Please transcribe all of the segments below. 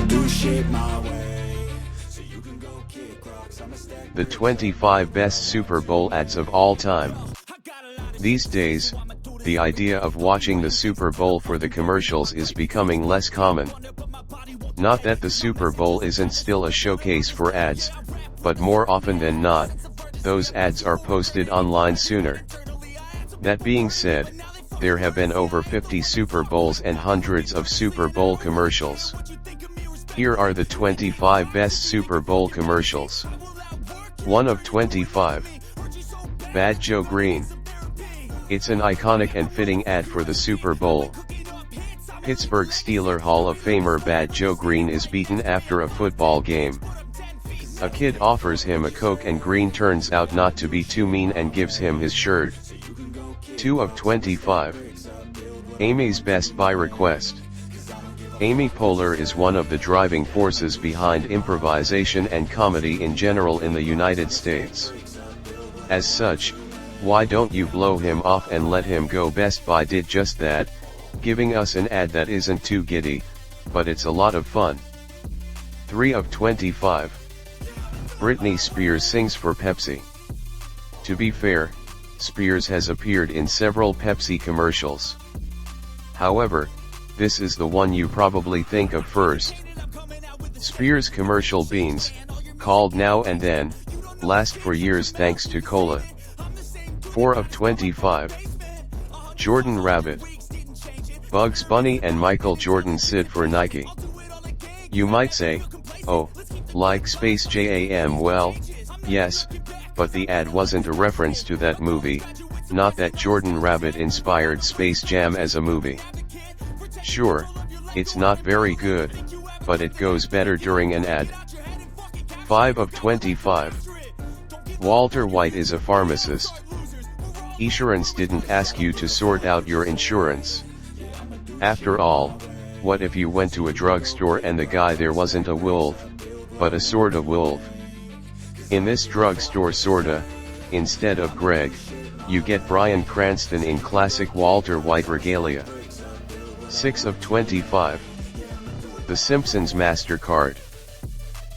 do shit my way. So you can go kick rocks, I'ma stack The 25 best Super Bowl ads of all time. These days, the idea of watching the Super Bowl for the commercials is becoming less common. Not that the Super Bowl isn't still a showcase for ads, but more often than not, those ads are posted online sooner. That being said, there have been over 50 Super Bowls and hundreds of Super Bowl commercials. Here are the 25 best Super Bowl commercials. 1 of 25. Bad Joe Green. It's an iconic and fitting ad for the Super Bowl. Pittsburgh Steelers Hall of Famer Bad Joe Green is beaten after a football game. A kid offers him a Coke and Green turns out not to be too mean and gives him his shirt. 2 of 25. Amy's Best Buy Request. Amy Poehler is one of the driving forces behind improvisation and comedy in general in the United States. As such, why don't you blow him off and let him go? Best Buy did just that, giving us an ad that isn't too giddy, but it's a lot of fun. 3 of 25. Britney Spears sings for Pepsi. To be fair, Spears has appeared in several Pepsi commercials. However, this is the one you probably think of first. Spears commercial beans, called Now and Then, last for years thanks to cola. 4 of 25. Jordan Rabbit. Bugs Bunny and Michael Jordan sit for Nike. You might say, oh, like Space Jam. Well, yes, but the ad wasn't a reference to that movie, not that Jordan Rabbit inspired Space Jam as a movie. Sure, it's not very good, but it goes better during an ad. 5 of 25. Walter White is a pharmacist. Esurance didn't ask you to sort out your insurance. After all, what if you went to a drugstore and the guy there wasn't a wolf, but a sorta wolf? In this drugstore sorta, instead of Greg, you get Bryan Cranston in classic Walter White regalia. 6 of 25. The Simpsons MasterCard.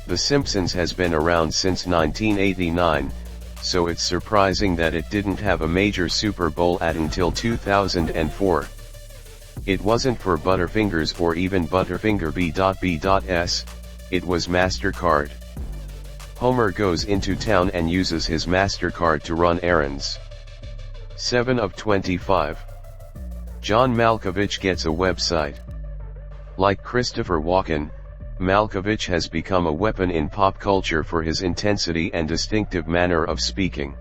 The Simpsons has been around since 1989, so it's surprising that it didn't have a major Super Bowl ad until 2004. It wasn't for Butterfingers or even Butterfinger B.B.S, it was MasterCard. Homer goes into town and uses his MasterCard to run errands. 7 of 25. John Malkovich gets a website. Like Christopher Walken, Malkovich has become a weapon in pop culture for his intensity and distinctive manner of speaking.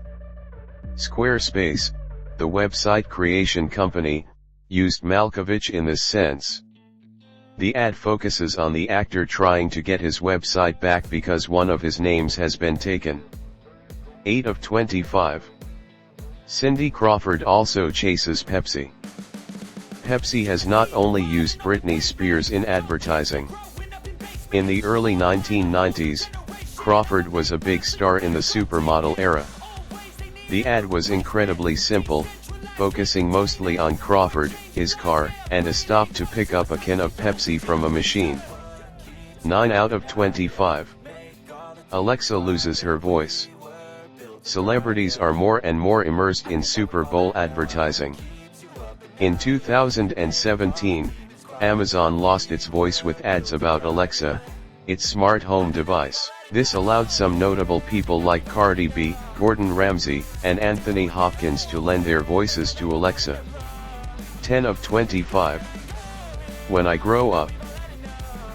Squarespace, the website creation company, used Malkovich in this sense. The ad focuses on the actor trying to get his website back because one of his names has been taken. 8 of 25. Cindy Crawford also chases Pepsi. Pepsi has not only used Britney Spears in advertising. In the early 1990s, Crawford was a big star in the supermodel era. The ad was incredibly simple, focusing mostly on Crawford, his car, and a stop to pick up a can of Pepsi from a machine. 9 out of 25. Alexa loses her voice. Celebrities are more and more immersed in Super Bowl advertising. In 2017, Amazon lost its voice with ads about Alexa, its smart home device. This allowed some notable people like Cardi B, Gordon Ramsay, and Anthony Hopkins to lend their voices to Alexa. 10 of 25. When I grow up.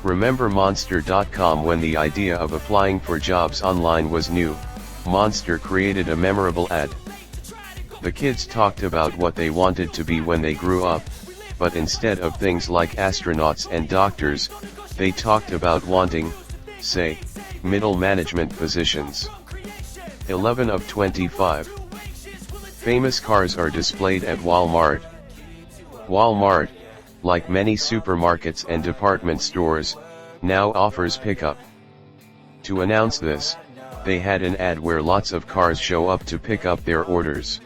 Remember Monster.com? When the idea of applying for jobs online was new, Monster created a memorable ad. The kids talked about what they wanted to be when they grew up, but instead of things like astronauts and doctors, they talked about wanting, say, middle management positions. 11 of 25. Famous cars are displayed at Walmart. Walmart, like many supermarkets and department stores, now offers pickup. To announce this, they had an ad where lots of cars show up to pick up their orders.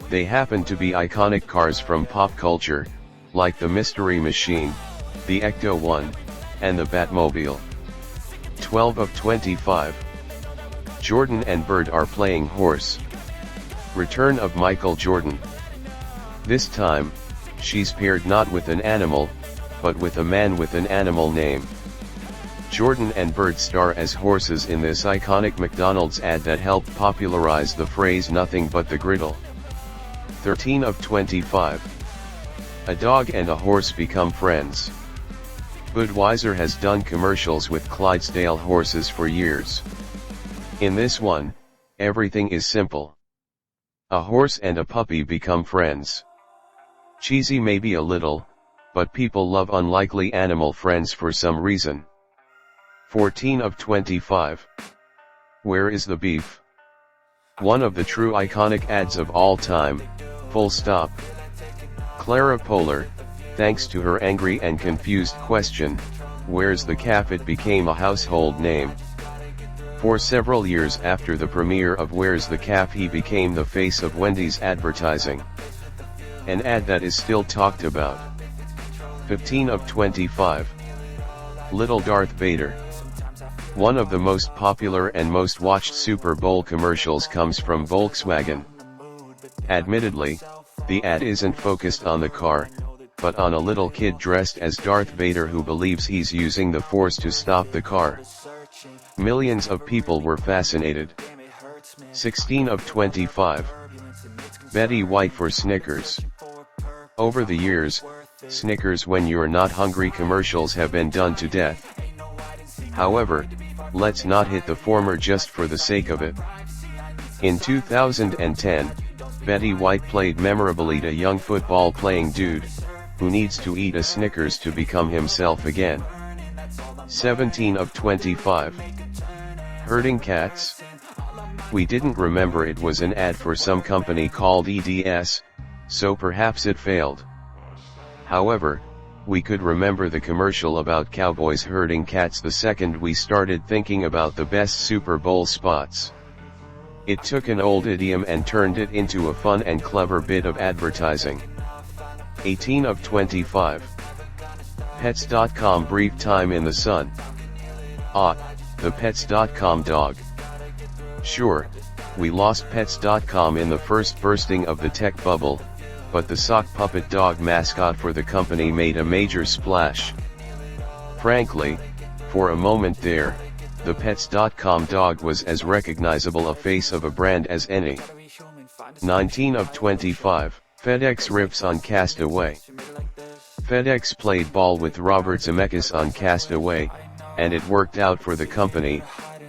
They happen to be iconic cars from pop culture, like the Mystery Machine, the Ecto-1, and the Batmobile. 12 of 25. Jordan and Bird are playing horse. Return of Michael Jordan. This time, she's paired not with an animal, but with a man with an animal name. Jordan and Bird star as horses in this iconic McDonald's ad that helped popularize the phrase "nothing but the griddle." 13 of 25. A dog and a horse become friends. Budweiser has done commercials with Clydesdale horses for years. In this one, everything is simple. A horse and a puppy become friends. Cheesy maybe a little, but people love unlikely animal friends for some reason. 14 of 25. Where is the beef? One of the true iconic ads of all time, full stop. Clara Polar, thanks to her angry and confused question, "Where's the calf?" it became a household name. For several years after the premiere of Where's the Calf, he became the face of Wendy's advertising. An ad that is still talked about. 15 of 25. Little Darth Vader. One of the most popular and most watched Super Bowl commercials comes from Volkswagen. Admittedly, the ad isn't focused on the car, but on a little kid dressed as Darth Vader who believes he's using the Force to stop the car. Millions of people were fascinated. 16 of 25. Betty White for Snickers. Over the years, Snickers when you're not hungry commercials have been done to death. However, let's not hit the former just for the sake of it. In 2010, Betty White played memorably a young football-playing dude, who needs to eat a Snickers to become himself again. 17 of 25. Herding cats? We didn't remember it was an ad for some company called EDS, so perhaps it failed. However, we could remember the commercial about cowboys herding cats the second we started thinking about the best Super Bowl spots. It took an old idiom and turned it into a fun and clever bit of advertising. 18 of 25. Pets.com brief time in the sun. The Pets.com dog. Sure, we lost Pets.com in the first bursting of the tech bubble, but the sock puppet dog mascot for the company made a major splash. Frankly, for a moment there, the Pets.com dog was as recognizable a face of a brand as any. 19 of 25. FedEx rips on Castaway. FedEx played ball with Robert Zemeckis on Castaway, and it worked out for the company,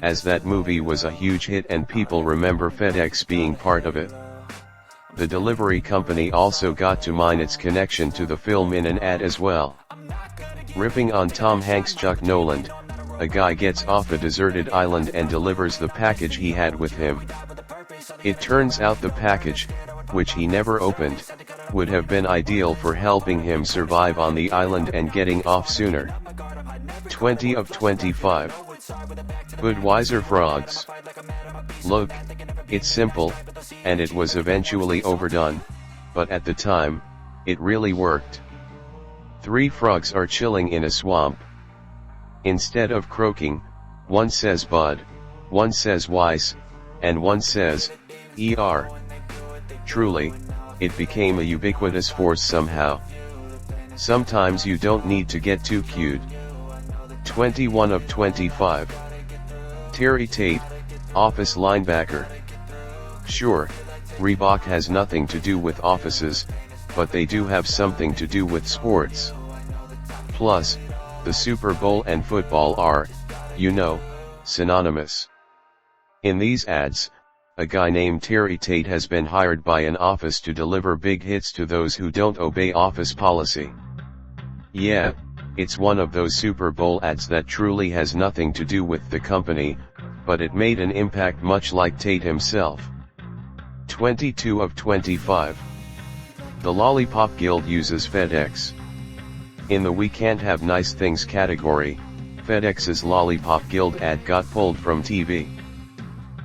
as that movie was a huge hit and people remember FedEx being part of it. The delivery company also got to mine its connection to the film in an ad as well. Ripping on Tom Hanks' Chuck Noland, a guy gets off a deserted island and delivers the package he had with him. It turns out the package, which he never opened, would have been ideal for helping him survive on the island and getting off sooner. 20 of 25. Budweiser frogs. Look, it's simple, and it was eventually overdone, but at the time, it really worked. 3 frogs are chilling in a swamp. Instead of croaking, one says Bud, one says Weiss, and one says, ER. Truly, it became a ubiquitous force somehow. Sometimes you don't need to get too cute. 21 of 25. Terry Tate, office linebacker. Sure, Reebok has nothing to do with offices, but they do have something to do with sports. Plus, the Super Bowl and football are, synonymous. In these ads, a guy named Terry Tate has been hired by an office to deliver big hits to those who don't obey office policy. Yeah, it's one of those Super Bowl ads that truly has nothing to do with the company, but it made an impact much like Tate himself. 22 of 25. The Lollipop Guild uses FedEx. In the We Can't Have Nice Things category, FedEx's Lollipop Guild ad got pulled from TV.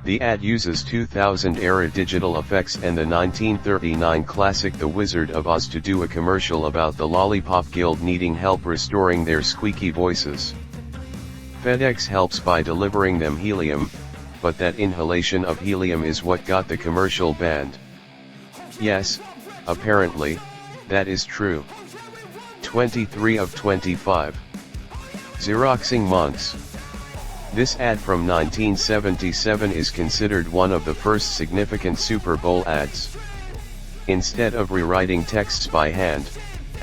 The ad uses 2000-era digital effects and the 1939 classic The Wizard of Oz to do a commercial about the Lollipop Guild needing help restoring their squeaky voices. FedEx helps by delivering them helium, but that inhalation of helium is what got the commercial banned. Yes, apparently, that is true. 23 of 25. Xeroxing monks. This ad from 1977 is considered one of the first significant Super Bowl ads. Instead of rewriting texts by hand,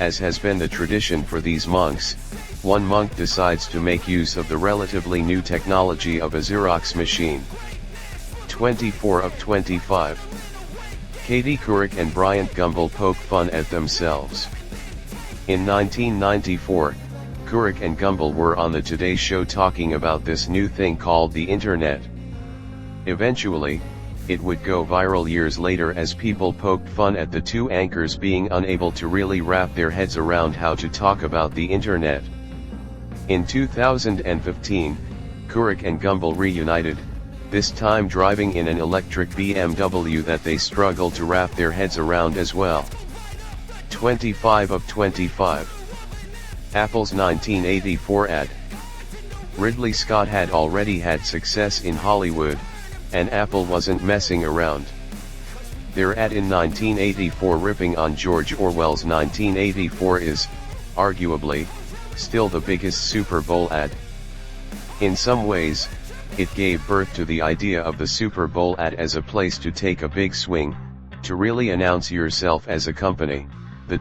as has been the tradition for these monks, one monk decides to make use of the relatively new technology of a Xerox machine. 24 of 25. Katie Couric and Bryant Gumbel poke fun at themselves. In 1994, Couric and Gumbel were on the Today Show talking about this new thing called the Internet. Eventually, it would go viral years later as people poked fun at the two anchors being unable to really wrap their heads around how to talk about the Internet. In 2015, Couric and Gumbel reunited, this time driving in an electric BMW that they struggled to wrap their heads around as well. 25 of 25. Apple's 1984 ad. Ridley Scott had already had success in Hollywood, and Apple wasn't messing around. Their ad in 1984 ripping on George Orwell's 1984 is, arguably, still the biggest Super Bowl ad. In some ways, it gave birth to the idea of the Super Bowl ad as a place to take a big swing, to really announce yourself as a company. The